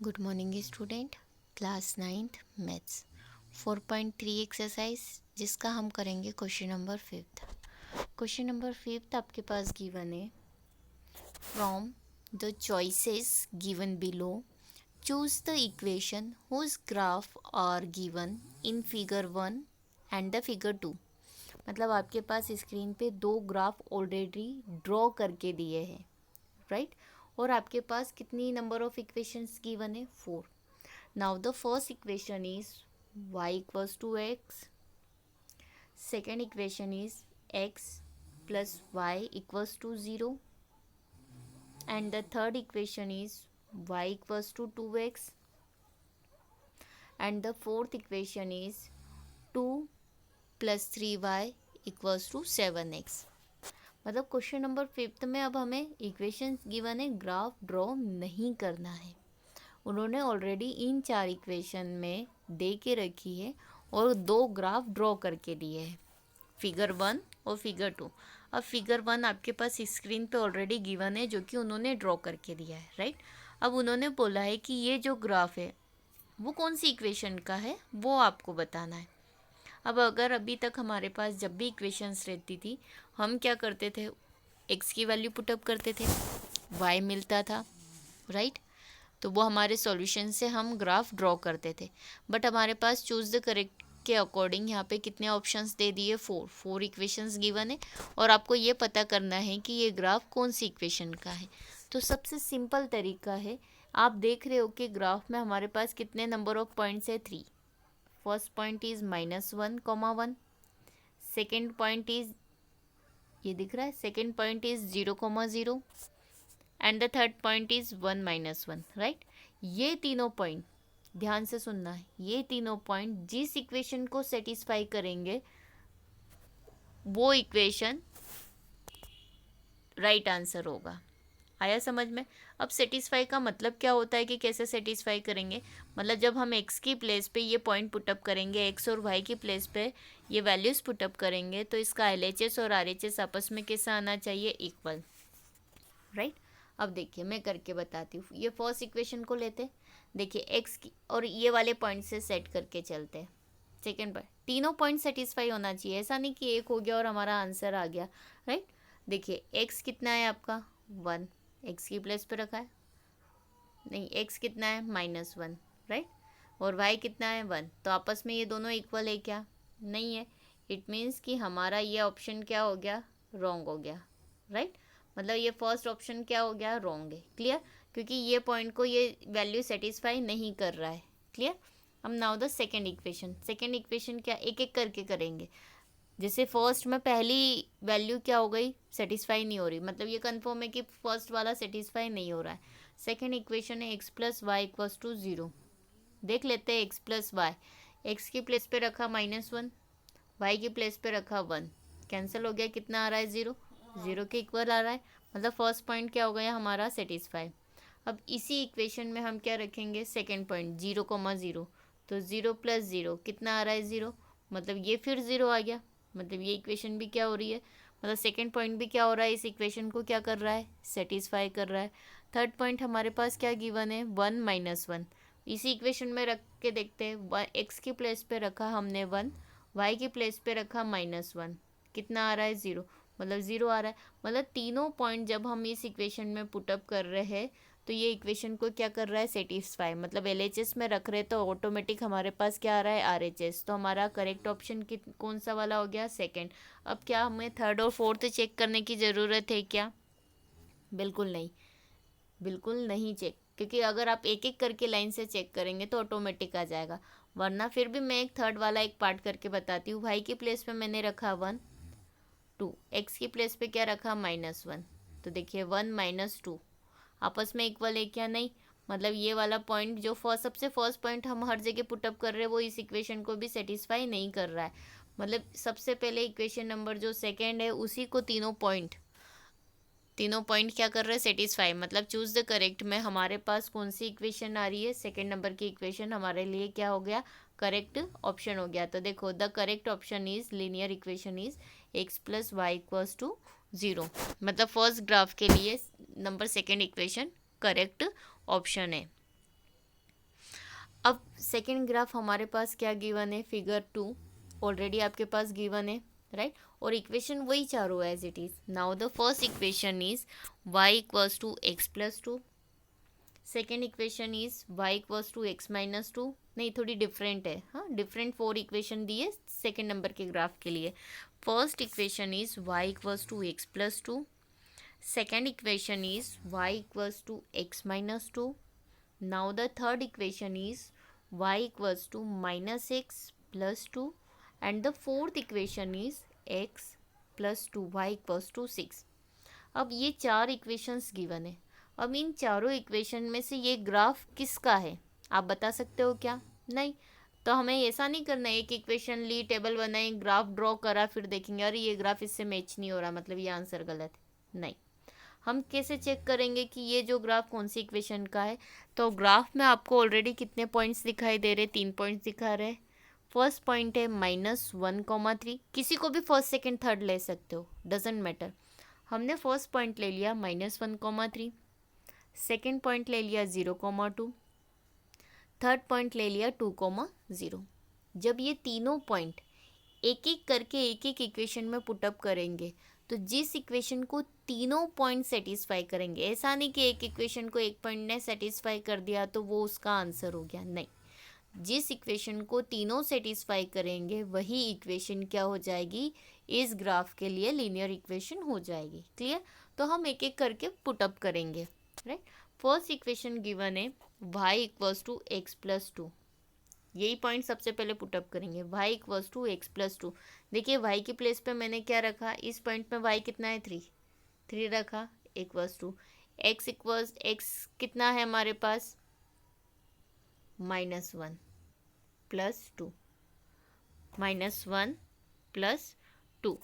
Good morning student. Class 9th maths 4.3 exercise जिसका हम करेंगे क्वेश्चन नंबर 5। क्वेश्चन नंबर 5 आपके पास गिवन है, from the choices given below choose the equation whose graph are given in figure 1 and the figure 2। मतलब आपके पास screen पे दो ग्राफ ऑलरेडी ड्रॉ करके दिए हैं, राइट। और आपके पास कितनी नंबर ऑफ इक्वेशंस गिवन है? 4। Now the first equation is y equals to x, second equation is x plus y equals to 0, and the third equation is y equals to 2x, and the fourth equation is 2 plus 3y equals to 7x। मतलब question number 5 में अब हमें equations given है, graph draw नहीं करना है। उन्होंने already in 4 equation में दे के रखी है और दो ग्राफ ड्रॉ करके दिए हैं, फिगर 1 और फिगर 2। अब फिगर 1 आपके पास स्क्रीन पे ऑलरेडी गिवन है, जो कि उन्होंने ड्रॉ करके दिया है, राइट। अब उन्होंने बोला है कि ये जो ग्राफ है वो कौन सी इक्वेशन का है, वो आपको बताना है। अब अगर अभी तक हमारे पास जब भी इक्वेशंस रहती थी, हम क्या करते थे, एक्स की वैल्यू पुटअप करते थे, वाई मिलता था, राइट। तो वो हमारे सॉल्यूशन से हम ग्राफ ड्रॉ करते थे। बट हमारे पास चूज़ द करेक्ट के अकॉर्डिंग यहाँ पे कितने ऑप्शंस दे दिए? 4 इक्वेशंस गिवन है और आपको ये पता करना है कि ये ग्राफ कौन सी इक्वेशन का है। तो सबसे सिंपल तरीका है, आप देख रहे हो कि ग्राफ में हमारे पास कितने नंबर ऑफ पॉइंट्स है? 3। First point is -1, 1। Second point is, ये दिख रहा है, second point is 0, 0, and the third point is 1, -1, right. ये तीनों पॉइंट ध्यान से सुनना है, ये तीनों पॉइंट जिस इक्वेशन को सेटिस्फाई करेंगे वो इक्वेशन राइट आंसर होगा। आया समझ में? अब सेटिस्फाई का मतलब क्या होता है कि कैसे सेटिस्फाई करेंगे, मतलब जब हम एक्स की प्लेस पे ये पॉइंट पुटअप करेंगे, एक्स और वाई की प्लेस पे ये वैल्यूज पुटअप करेंगे, तो इसका एलएचएस और आरएचएस आपस में कैसा आना चाहिए? Equal, right. अब देखिए मैं करके बताती हूँ। ये फर्स्ट इक्वेशन को लेते, देखिए एक्स की और ये वाले पॉइंट से सेट करके चलते हैं। सेकेंड पॉइंट, तीनों पॉइंट सेटिस्फाई होना चाहिए, ऐसा नहीं कि एक हो गया और हमारा आंसर आ गया, राइट। देखिए एक्स कितना है आपका? 1, एक्स की प्लेस पे रखा है, नहीं एक्स कितना है? -1, राइट। और वाई कितना है? 1। तो आपस में ये दोनों इक्वल है क्या? नहीं है। इट मीन्स कि हमारा ये ऑप्शन क्या हो गया? रॉन्ग हो गया, राइट। मतलब ये फर्स्ट ऑप्शन क्या हो गया? रॉन्ग है, क्लियर। क्योंकि ये पॉइंट को ये वैल्यू सेटिस्फाई नहीं कर रहा है, क्लियर। अब now the second equation. Second equation क्या, एक एक करके करेंगे। जैसे फर्स्ट में पहली वैल्यू क्या हो गई? सेटिस्फाई नहीं हो रही, मतलब ये कंफर्म है कि फर्स्ट वाला सेटिस्फाई नहीं हो रहा है। सेकेंड इक्वेशन है x plus y equals to 0। देख लेते हैं एक्स प्लस वाई। एक्स की प्लेस पे रखा -1, वाई की प्लेस पे रखा 1, कैंसिल हो गया, कितना आ रहा है? 0, 0 के इक्वल आ रहा है। मतलब फर्स्ट पॉइंट क्या हो गया हमारा? सेटिस्फाई। अब इसी इक्वेशन में हम क्या रखेंगे? सेकेंड पॉइंट 0, 0, तो 0 प्लस 0 कितना आ रहा है? 0। मतलब ये फिर 0 आ गया, मतलब ये इक्वेशन भी क्या हो रही है, मतलब सेकेंड पॉइंट भी क्या हो रहा है? इस इक्वेशन को क्या कर रहा है? सेटिस्फाई कर रहा है। थर्ड पॉइंट हमारे पास क्या गिवन है? 1, -1। इसी इक्वेशन में रख के देखते हैं, एक्स की प्लेस पे रखा हमने 1, वाई की प्लेस पे रखा -1, कितना आ रहा है? 0। मतलब 0 आ रहा है। मतलब तीनों पॉइंट जब हम इस इक्वेशन में पुटअप कर रहे हैं तो ये इक्वेशन को क्या कर रहा है? सेटिस्फाई। मतलब एलएचएस में रख रहे तो ऑटोमेटिक हमारे पास क्या आ रहा है? आरएचएस। तो हमारा करेक्ट ऑप्शन कौन सा वाला हो गया? सेकंड। अब क्या हमें थर्ड और फोर्थ चेक करने की ज़रूरत है क्या? बिल्कुल नहीं, बिल्कुल नहीं चेक, क्योंकि अगर आप एक एक करके लाइन से चेक करेंगे तो ऑटोमेटिक आ जाएगा। वरना फिर भी मैं एक थर्ड वाला एक पार्ट करके बताती हूँ। भाई की प्लेस पे मैंने रखा 1, 2, एक्स की प्लेस पे क्या रखा? -1। तो देखिए 1 - 2 आपस में इक्वल है क्या? नहीं। मतलब ये वाला पॉइंट जो सबसे फर्स्ट पॉइंट हम हर जगह पुटअप कर रहे हैं वो इस इक्वेशन को भी सेटिस्फाई नहीं कर रहा है। मतलब सबसे पहले इक्वेशन नंबर जो सेकेंड है उसी को तीनों पॉइंट क्या कर रहे हैं? सेटिस्फाई। मतलब चूज द करेक्ट में हमारे पास कौन सी इक्वेशन आ रही है? सेकेंड नंबर की इक्वेशन हमारे लिए क्या हो गया? करेक्ट ऑप्शन हो गया। तो देखो the correct option is, linear equation is x plus y equals to 0। मतलब फर्स्ट ग्राफ के लिए number second equation correct option है। अब सेकेंड ग्राफ हमारे पास क्या गिवन है, फिगर 2 ऑलरेडी आपके पास गिवन है, राइट, और इक्वेशन वही चारों as it is. Now the first equation is y equals to x plus two. Second equation is y equals to x minus two. नहीं, थोड़ी डिफरेंट है, हाँ, डिफरेंट 4 इक्वेशन दिए सेकेंड नंबर के ग्राफ के लिए. First equation is y equals to x plus two. Second equation is y equals to x minus two. Now the third equation is y equals to minus x plus 2 and the fourth equation is x plus 2y equals to 6. अब ये चार equations given है. अब इन चारों equation में से ये graph किसका है, आप बता सकते हो क्या? नहीं. तो हमें ऐसा नहीं करना है, एक इक्वेशन ली, टेबल बनाई, ग्राफ ड्रॉ करा, फिर देखेंगे अरे ये ग्राफ इससे मैच नहीं हो रहा, मतलब ये आंसर गलत है. नहीं, हम कैसे चेक करेंगे कि ये जो ग्राफ कौन सी इक्वेशन का है? तो ग्राफ में आपको ऑलरेडी कितने पॉइंट्स दिखाई दे रहे? 3 पॉइंट्स दिखा रहे. फर्स्ट पॉइंट है -1,3. किसी को भी फर्स्ट सेकंड थर्ड ले सकते हो, डजेंट मैटर. हमने फर्स्ट पॉइंट ले लिया -1,3. सेकेंड पॉइंट ले लिया 0,2. थर्ड पॉइंट ले लिया 2,0. जब ये तीनों पॉइंट एक एक करके एक एक इक्वेशन में पुटअप करेंगे तो जिस इक्वेशन को तीनों पॉइंट सेटिस्फाई करेंगे, ऐसा नहीं कि एक इक्वेशन को एक पॉइंट ने सेटिस्फाई कर दिया तो वो उसका आंसर हो गया, नहीं. जिस इक्वेशन को तीनों सेटिस्फाई करेंगे वही इक्वेशन क्या हो जाएगी, इस ग्राफ के लिए लीनियर इक्वेशन हो जाएगी. क्लियर? तो हम एक एक करके पुटअप करेंगे, राइट. फर्स्ट इक्वेशन गिवन है y equals to x plus two. यही पॉइंट सबसे पहले पुटअप करेंगे. y equals to x plus two. देखिए y की प्लेस पे मैंने क्या रखा, इस पॉइंट में y कितना है, 3 रखा, equals to x equals x कितना है हमारे पास, -1 प्लस 2, -1 प्लस 2.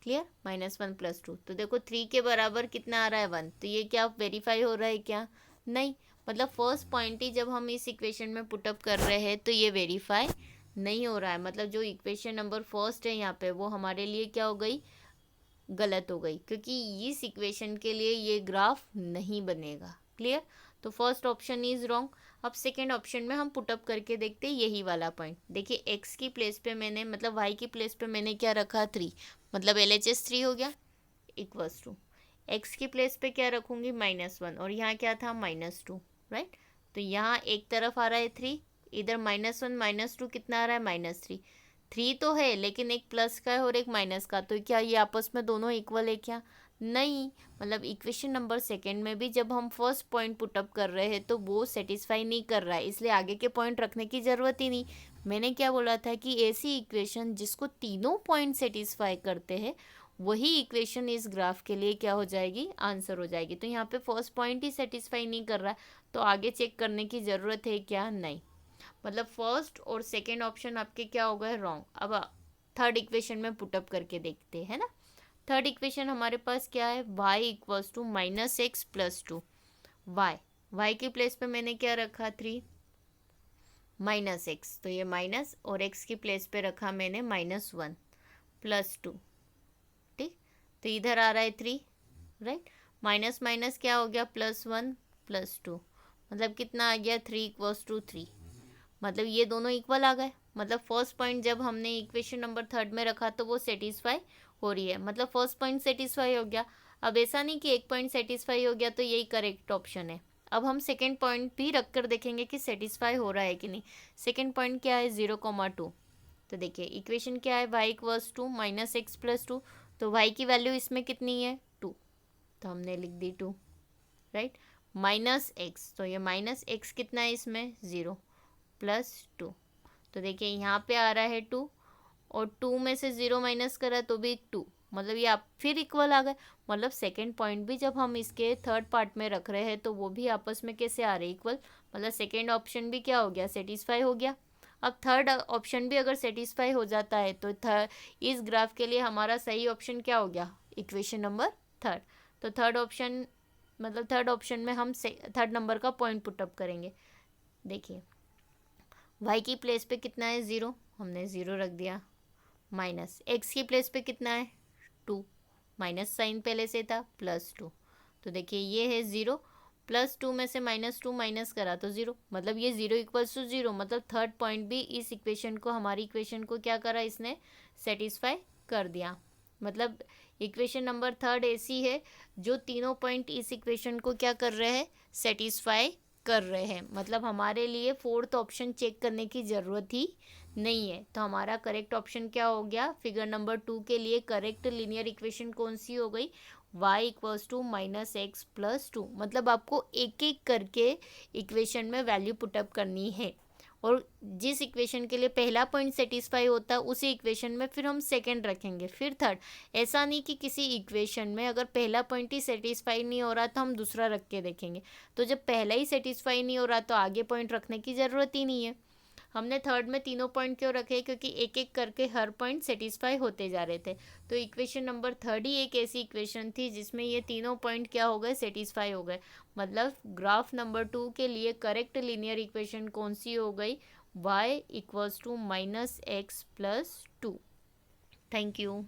क्लियर? -1 प्लस 2. तो देखो 3 के बराबर कितना आ रहा है, 1. तो ये क्या वेरीफाई हो रहा है क्या? नहीं. मतलब फर्स्ट पॉइंट ही जब हम इस इक्वेशन में पुटअप कर रहे हैं तो ये वेरीफाई नहीं हो रहा है. मतलब जो इक्वेशन नंबर फर्स्ट है यहाँ पे वो हमारे लिए क्या हो गई, गलत हो गई, क्योंकि इस इक्वेशन के लिए ये ग्राफ नहीं बनेगा. क्लियर? तो फर्स्ट ऑप्शन इज रॉन्ग. अब सेकेंड ऑप्शन में हम पुटअप करके देखते हैं यही वाला पॉइंट. देखिए एक्स की प्लेस पे मैंने, मतलब वाई की प्लेस पे मैंने क्या रखा, 3, मतलब LHS 3 हो गया, इक्वल्स टू एक्स की प्लेस पे क्या रखूँगी, -1, और यहाँ क्या था, -2, राइट. तो यहाँ एक तरफ आ रहा है 3, इधर -1 -2 कितना आ रहा है, -3. 3 तो है लेकिन एक प्लस का है और एक माइनस का, तो क्या ये आपस में दोनों इक्वल है क्या? नहीं. मतलब इक्वेशन नंबर सेकेंड में भी जब हम फर्स्ट पॉइंट पुटअप कर रहे हैं तो वो सेटिस्फाई नहीं कर रहा है, इसलिए आगे के पॉइंट रखने की ज़रूरत ही नहीं. मैंने क्या बोला था कि ऐसी इक्वेशन जिसको तीनों पॉइंट सेटिस्फाई करते हैं वही इक्वेशन इस ग्राफ के लिए क्या हो जाएगी, आंसर हो जाएगी. तो यहाँ पे फर्स्ट पॉइंट ही सेटिस्फाई नहीं कर रहा है तो आगे चेक करने की ज़रूरत है क्या? नहीं. मतलब फर्स्ट और सेकेंड ऑप्शन आपके क्या हो गए, रॉन्ग. अब थर्ड इक्वेशन में पुटअप करके देखते हैं ना. थर्ड इक्वेशन हमारे पास क्या है, y equals to -x plus 2. y की प्लेस पे मैंने क्या रखा, 3, -x, तो ये माइनस, और x की प्लेस पे रखा मैंने -1 प्लस 2. ठीक, तो इधर आ रहा है 3, राइट. माइनस माइनस क्या हो गया, +1 प्लस 2, मतलब कितना आ गया, 3 इक्वल्स टू 3. मतलब ये दोनों इक्वल आ गए. मतलब फर्स्ट पॉइंट जब हमने इक्वेशन नंबर थर्ड में रखा तो वो सेटिस्फाई हो रही है, मतलब फर्स्ट पॉइंट सेटिस्फाई हो गया. अब ऐसा नहीं कि एक पॉइंट सेटिस्फाई हो गया तो यही करेक्ट ऑप्शन है. अब हम सेकेंड पॉइंट भी रख कर देखेंगे कि सेटिस्फाई हो रहा है कि नहीं. सेकेंड पॉइंट क्या है, 0,2. तो देखिए इक्वेशन क्या है, y equals to -x plus 2. तो y की वैल्यू इसमें कितनी है, 2, तो हमने लिख दी 2, राइट. -x, तो ये -x कितना है इसमें, 0 प्लस 2. तो देखिए यहाँ पे आ रहा है 2 और 2 में से 0 माइनस करा तो भी 2, मतलब ये आप फिर इक्वल आ गए. मतलब सेकेंड पॉइंट भी जब हम इसके थर्ड पार्ट में रख रहे हैं तो वो भी आपस में कैसे आ रहे, इक्वल. मतलब सेकेंड ऑप्शन भी क्या हो गया, सेटिस्फाई हो गया. अब थर्ड ऑप्शन भी अगर सेटिस्फाई हो जाता है तो इस ग्राफ के लिए हमारा सही ऑप्शन क्या हो गया, इक्वेशन नंबर थर्ड. तो थर्ड ऑप्शन, मतलब थर्ड ऑप्शन में हम थर्ड नंबर का पॉइंट पुटअप करेंगे. देखिए y की प्लेस पे कितना है, 0, हमने 0 रख दिया. माइनस x की प्लेस पे कितना है, 2, माइनस साइन पहले से था, +2. तो देखिए ये है 0, +2 में से -2 माइनस करा तो 0, मतलब ये 0 इक्वल्स टू 0, मतलब थर्ड पॉइंट भी इस इक्वेशन को, हमारी इक्वेशन को क्या करा इसने, सेटिस्फाई कर दिया। मतलब इक्वेशन नंबर थर्ड ऐसी है जो तीनों पॉइंट इस इक्वेशन को क्या कर रहे हैं, सेटिस्फाई कर रहे हैं। मतलब हमारे लिए फोर्थ ऑप्शन चेक करने की ज़रूरत ही नहीं है। तो हमारा करेक्ट ऑप्शन क्या हो गया, फिगर नंबर 2 के लिए करेक्ट लीनियर इक्वेशन कौन सी हो गई, y इक्वल्स टू -x+2। मतलब आपको एक एक करके इक्वेशन में वैल्यू पुटअप करनी है, और जिस इक्वेशन के लिए पहला पॉइंट सेटिस्फाई होता है उसी इक्वेशन में फिर हम सेकंड रखेंगे, फिर थर्ड। ऐसा नहीं कि किसी इक्वेशन में अगर पहला पॉइंट ही सेटिस्फाई नहीं हो रहा तो हम दूसरा रख के देखेंगे। तो जब पहला ही सेटिस्फाई नहीं हो रहा तो आगे पॉइंट रखने की ज़रूरत ही नहीं है। हमने थर्ड में तीनों पॉइंट क्यों रखे, क्योंकि एक एक करके हर पॉइंट सेटिस्फाई होते जा रहे थे। तो इक्वेशन नंबर थर्ड ही एक ऐसी इक्वेशन थी जिसमें ये तीनों पॉइंट क्या हो गए, सेटिस्फाई हो गए। मतलब ग्राफ नंबर 2 के लिए करेक्ट लीनियर इक्वेशन कौन सी हो गई, y equals to -x+2। Thank you.